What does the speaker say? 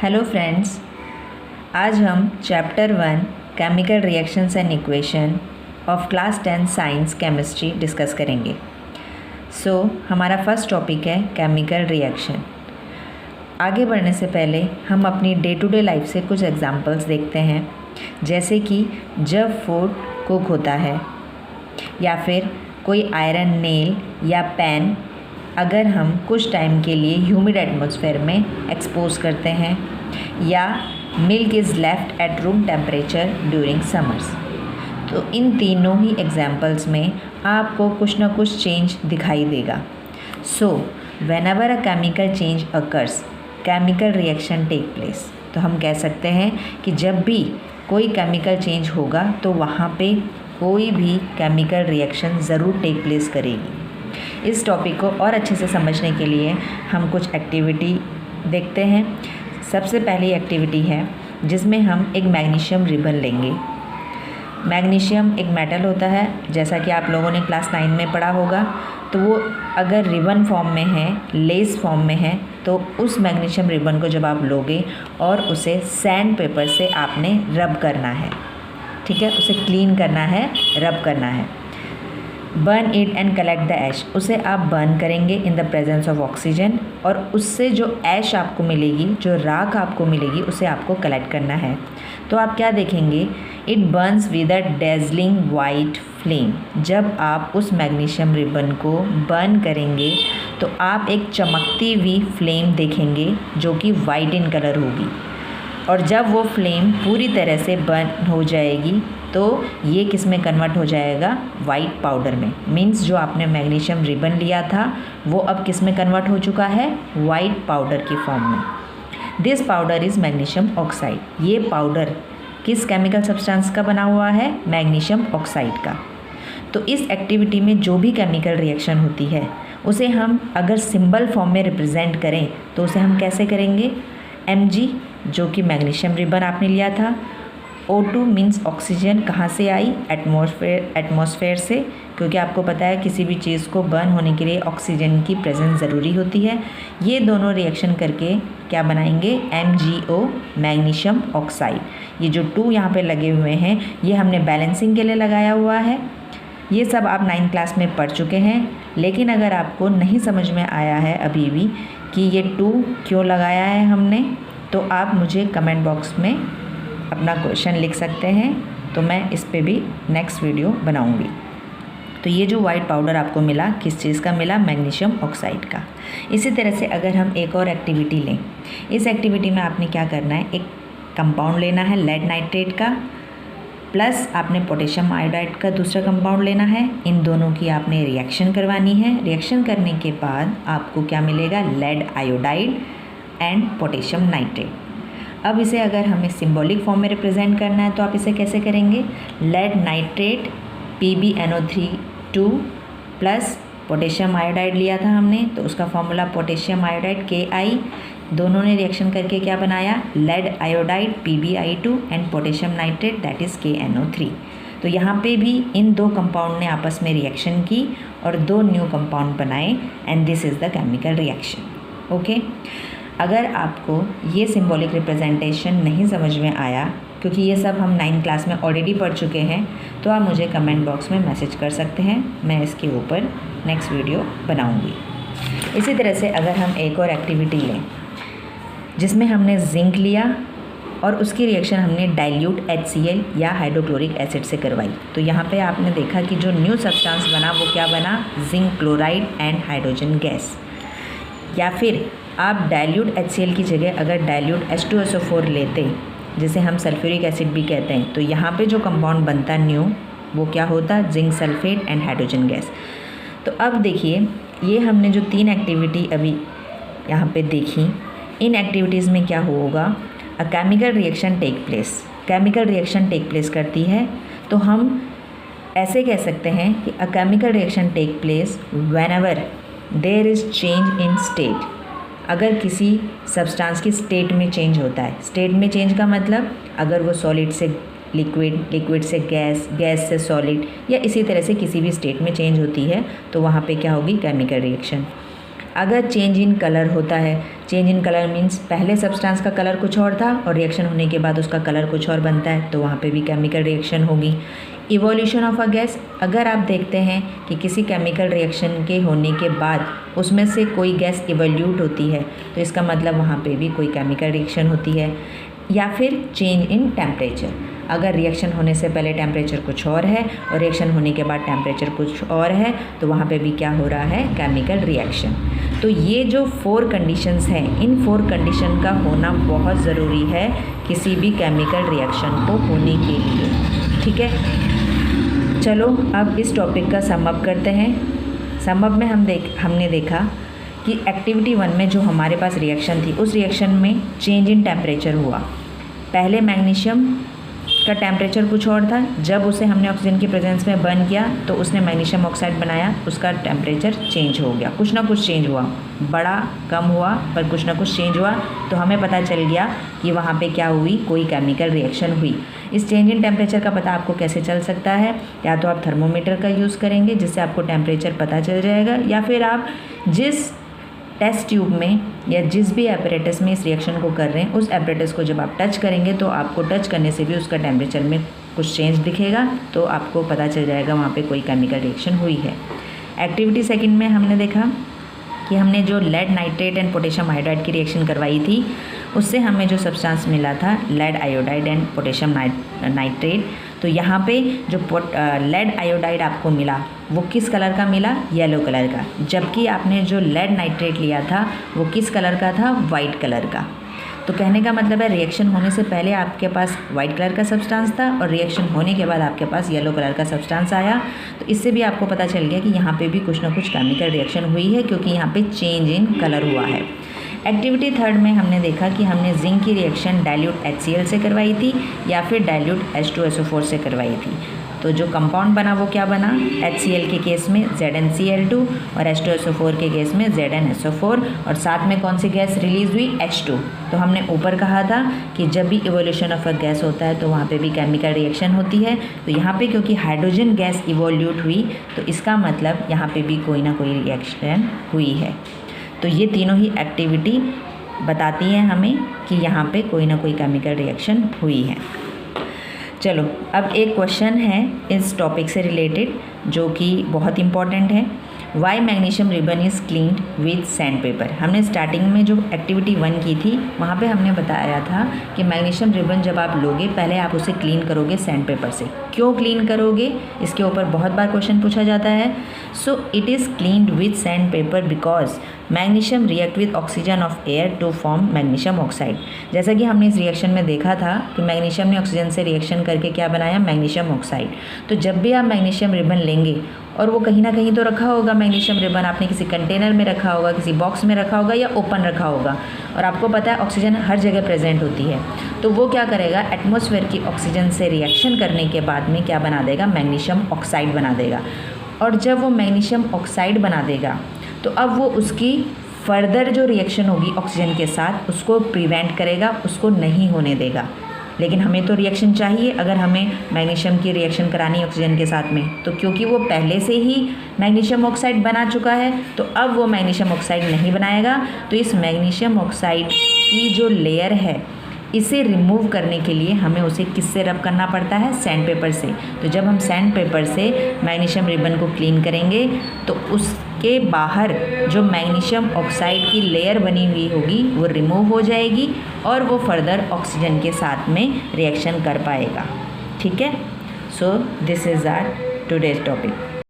Hello friends, आज हम chapter 1 chemical reactions and equation of class 10 science chemistry discuss करेंगे। हमारा फर्स्ट टॉपिक है केमिकल रिएक्शन। आगे बढ़ने से पहले हम अपनी डे टू डे लाइफ से कुछ एग्जांपल्स देखते हैं, जैसे कि जब फूड कुक होता है या फिर कोई आयरन नेल या पेन अगर हम कुछ टाइम के लिए ह्यूमिड एटमॉस्फेयर में एक्सपोज करते हैं, या milk is left at room temperature during summers. तो इन तीनों ही एग्जाम्पल्स में आपको कुछ ना कुछ चेंज दिखाई देगा। Whenever a chemical change occurs, chemical reaction take place. तो हम कह सकते हैं कि जब भी कोई केमिकल चेंज होगा तो वहाँ पे कोई भी केमिकल रिएक्शन ज़रूर टेक प्लेस करेगी। इस टॉपिक को और अच्छे से समझने के लिए हम कुछ एक्टिविटी देखते हैं। सबसे पहली एक्टिविटी है जिसमें हम एक मैग्नीशियम रिबन लेंगे। मैग्नीशियम एक मेटल होता है, जैसा कि आप लोगों ने क्लास 9 में पढ़ा होगा। तो वो अगर रिबन फॉर्म में है, लेस फॉर्म में है, तो उस मैग्नीशियम रिबन को जब आप लोगे और उसे सैंड पेपर से आपने रब करना है, ठीक है, उसे क्लीन करना है, रब करना है। Burn it and collect the ash, उसे आप बर्न करेंगे in the presence of oxygen, और उससे जो ऐश आपको मिलेगी, जो राख आपको मिलेगी, उसे आपको कलेक्ट करना है। तो आप क्या देखेंगे, it Burns with a dazzling white flame. जब आप उस मैग्नीशियम रिबन को बर्न करेंगे तो आप एक चमकती हुई फ्लेम देखेंगे जो कि वाइट इन कलर होगी, और जब वो फ्लेम पूरी तरह से बर्न हो जाएगी तो ये किस में कन्वर्ट हो जाएगा, वाइट पाउडर में। मींस जो आपने मैग्नीशियम रिबन लिया था वो अब किस में कन्वर्ट हो चुका है, वाइट पाउडर की फॉर्म में। This powder is magnesium oxide. ये पाउडर किस केमिकल सब्सटेंस का बना हुआ है, मैग्नीशियम ऑक्साइड का। तो इस एक्टिविटी में जो भी केमिकल रिएक्शन होती है उसे हम अगर सिंबल फॉर्म में रिप्रेजेंट करें तो उसे हम कैसे करेंगे, Mg, जो कि मैग्नीशियम रिबन आपने लिया था। O2 मीन्स ऑक्सीजन कहाँ से आई, एटमॉस्फेयर से, क्योंकि आपको पता है किसी भी चीज़ को बर्न होने के लिए ऑक्सीजन की प्रेजेंस ज़रूरी होती है। ये दोनों रिएक्शन करके क्या बनाएंगे, MgO, मैग्नीशियम ऑक्साइड। ये जो 2 यहाँ पे लगे हुए हैं ये हमने बैलेंसिंग के लिए लगाया हुआ है। ये सब आप 9th क्लास में पढ़ चुके हैं, लेकिन अगर आपको नहीं समझ में आया है अभी भी कि ये 2 क्यों लगाया है हमने, तो आप मुझे कमेंट बॉक्स में अपना क्वेश्चन लिख सकते हैं, तो मैं इस पे भी नेक्स्ट वीडियो बनाऊंगी। तो ये जो वाइट पाउडर आपको मिला, किस चीज़ का मिला, मैग्नीशियम ऑक्साइड का। इसी तरह से अगर हम एक और एक्टिविटी लें, इस एक्टिविटी में आपने क्या करना है, एक कंपाउंड लेना है लेड नाइट्रेट का, प्लस आपने पोटेशियम आयोडाइड का दूसरा कंपाउंड लेना है। इन दोनों की आपने रिएक्शन करवानी है। रिएक्शन करने के बाद आपको क्या मिलेगा, lead iodide and potassium nitrate. अब इसे अगर हमें सिंबॉलिक फॉर्म में रिप्रेजेंट करना है तो आप इसे कैसे करेंगे, lead nitrate PbNO3 plus potassium iodide लिया था हमने, तो उसका फॉर्मूला पोटेशियम आयोडाइड Ki। दोनों ने रिएक्शन करके क्या बनाया, lead iodide PbI2 and potassium nitrate that is KNO3। तो यहाँ पे भी इन 2 कंपाउंड ने आपस में रिएक्शन की और 2 न्यू कंपाउंड बनाए, and this is the chemical reaction. Okay, अगर आपको ये सिंबॉलिक रिप्रेजेंटेशन नहीं समझ में आया, क्योंकि ये सब हम 9th क्लास में ऑलरेडी पढ़ चुके हैं, तो आप मुझे कमेंट बॉक्स में मैसेज कर सकते हैं, मैं इसके ऊपर नेक्स्ट वीडियो बनाऊंगी। इसी तरह से अगर हम एक और एक्टिविटी लें जिसमें हमने जिंक लिया और उसकी रिएक्शन हमने डाइल्यूट HCl या हाइड्रोक्लोरिक एसिड से करवाई, तो यहाँ पे आपने देखा कि जो न्यू सब्सटेंस बना वो क्या बना, zinc chloride and hydrogen gas. या फिर आप डाइल्यूट HCl की जगह अगर डाइल्यूट H2SO4 लेते, जिसे हम सल्फ्यूरिक एसिड भी कहते हैं, तो यहाँ पे जो कंपाउंड बनता न्यू वो क्या होता, zinc sulphate and hydrogen gas. तो अब देखिए, ये हमने जो 3 एक्टिविटी अभी यहाँ पे देखी, इन एक्टिविटीज़ में क्या होगा, a chemical reaction take place. Chemical reaction take place करती है, तो हम ऐसे कह सकते हैं कि a chemical reaction take place whenever there is change in state. अगर किसी सब्सटेंस की स्टेट में चेंज होता है, स्टेट में चेंज का मतलब अगर वो सॉलिड से लिक्विड, लिक्विड से गैस, गैस से सॉलिड, या इसी तरह से किसी भी स्टेट में चेंज होती है, तो वहाँ पे क्या होगी, केमिकल रिएक्शन। अगर चेंज इन कलर होता है, चेंज इन कलर मीन्स पहले सब्सटेंस का कलर कुछ और था और रिएक्शन होने के बाद उसका कलर कुछ और बनता है, तो वहाँ पे भी केमिकल रिएक्शन होगी। इवोल्यूशन ऑफ अ गैस, अगर आप देखते हैं कि किसी केमिकल रिएक्शन के होने के बाद उसमें से कोई गैस इवोल्यूट होती है, तो इसका मतलब वहाँ पे भी कोई केमिकल रिएक्शन होती है। या फिर चेंज इन टेम्परेचर, अगर रिएक्शन होने से पहले टेम्परेचर कुछ और है और रिएक्शन होने के बाद टेम्परेचर कुछ और है, तो वहाँ पे भी क्या हो रहा है, केमिकल रिएक्शन। तो ये जो 4 कंडीशंस हैं, इन 4 कंडीशन का होना बहुत ज़रूरी है किसी भी केमिकल रिएक्शन को होने के लिए। ठीक है, चलो अब इस टॉपिक का सम अप करते हैं। सम अप में हमने देखा कि एक्टिविटी 1 में जो हमारे पास रिएक्शन थी, उस रिएक्शन में चेंज इन टेम्परेचर हुआ। पहले मैग्नीशियम का टेम्परेचर कुछ और था, जब उसे हमने ऑक्सीजन की प्रेजेंस में बर्न किया तो उसने मैग्नीशियम ऑक्साइड बनाया, उसका टेम्परेचर चेंज हो गया, कुछ ना कुछ चेंज हुआ, बड़ा कम हुआ पर कुछ ना कुछ चेंज हुआ, तो हमें पता चल गया कि वहाँ पे क्या हुई, कोई केमिकल रिएक्शन हुई। इस चेंज इन टेम्परेचर का पता आपको कैसे चल सकता है, या तो आप थर्मोमीटर का यूज़ करेंगे जिससे आपको टेम्परेचर पता चल जाएगा, या फिर आप जिस टेस्ट ट्यूब में या जिस भी एपरेटस में इस रिएक्शन को कर रहे हैं, उस एपरेटस को जब आप टच करेंगे तो आपको टच करने से भी उसका टेम्परेचर में कुछ चेंज दिखेगा, तो आपको पता चल जाएगा वहाँ पे कोई केमिकल रिएक्शन हुई है। एक्टिविटी 2 में हमने देखा कि हमने जो lead nitrate and potassium iodide की रिएक्शन करवाई थी, उससे हमें जो सब्सटेंस मिला था lead iodide and potassium nitrate. तो यहाँ पे जो लेड आयोडाइड आपको मिला वो किस कलर का मिला, येलो कलर का, जबकि आपने जो लेड नाइट्रेट लिया था वो किस कलर का था, वाइट कलर का। तो कहने का मतलब है रिएक्शन होने से पहले आपके पास वाइट कलर का सब्सटेंस था और रिएक्शन होने के बाद आपके पास येलो कलर का सब्सटेंस आया। तो इससे भी आपको पता चल गया कि यहाँ पे भी कुछ ना कुछ केमिकल रिएक्शन हुई है, क्योंकि यहाँ पे चेंज इन कलर हुआ है। एक्टिविटी 3 में हमने देखा कि हमने जिंक की रिएक्शन डाइल्यूट HCl से करवाई थी या फिर डाइल्यूट H2SO4 से करवाई थी। तो जो कंपाउंड बना वो क्या बना, HCl के केस में ZnCl2 और H2SO4 के केस में ZnSO4, और साथ में कौन सी गैस रिलीज हुई, H2। तो हमने ऊपर कहा था कि जब भी इवोल्यूशन ऑफ अ गैस होता है तो वहाँ पे भी केमिकल रिएक्शन होती है। तो यहाँ पे क्योंकि हाइड्रोजन गैस इवोल्यूट हुई, तो इसका मतलब यहाँ पे भी कोई ना कोई रिएक्शन हुई है। तो ये तीनों ही एक्टिविटी बताती हैं हमें कि यहाँ पे कोई ना कोई केमिकल रिएक्शन हुई है। चलो अब एक क्वेश्चन है इस टॉपिक से रिलेटेड जो कि बहुत इम्पॉर्टेंट है। Why magnesium ribbon is cleaned with sand paper. हमने स्टार्टिंग में जो एक्टिविटी 1 की थी वहाँ पे हमने बताया था कि मैग्नीशियम रिबन जब आप लोगे पहले आप उसे क्लीन करोगे सैंड पेपर से। क्यों क्लीन करोगे, इसके ऊपर बहुत बार क्वेश्चन पूछा जाता है। So it is cleaned with sand paper because magnesium react with oxygen of air to form magnesium oxide. जैसा कि हमने इस रिएक्शन में देखा था कि मैग्नीशियम ने ऑक्सीजन से रिएक्शन करके क्या बनाया, मैग्नीशियम ऑक्साइड। तो जब भी आप मैग्नीशियम रिबन लेंगे और वो कहीं ना कहीं तो रखा होगा, मैग्नीशियम रिबन आपने किसी कंटेनर में रखा होगा, किसी बॉक्स में रखा होगा या ओपन रखा होगा, और आपको पता है ऑक्सीजन हर जगह प्रेजेंट होती है। तो वो क्या करेगा, एटमॉस्फेयर की ऑक्सीजन से रिएक्शन करने के बाद में क्या बना देगा, मैग्नीशियम ऑक्साइड बना देगा। और जब वो मैग्नीशियम ऑक्साइड बना देगा तो अब वो उसकी फर्दर जो रिएक्शन होगी ऑक्सीजन के साथ उसको प्रिवेंट करेगा, उसको नहीं होने देगा। लेकिन हमें तो रिएक्शन चाहिए, अगर हमें मैग्नीशियम की रिएक्शन करानी ऑक्सीजन के साथ में, तो क्योंकि वो पहले से ही मैग्नीशियम ऑक्साइड बना चुका है तो अब वो मैग्नीशियम ऑक्साइड नहीं बनाएगा। तो इस मैग्नीशियम ऑक्साइड की जो लेयर है इसे रिमूव करने के लिए हमें उसे किससे रब करना पड़ता है, सैंड पेपर से। तो जब हम सैंड पेपर से मैग्नीशियम रिबन को क्लीन करेंगे तो उसके बाहर जो मैग्नीशियम ऑक्साइड की लेयर बनी हुई होगी वो रिमूव हो जाएगी और वो फर्दर ऑक्सीजन के साथ में रिएक्शन कर पाएगा। ठीक है, so this is our today's topic.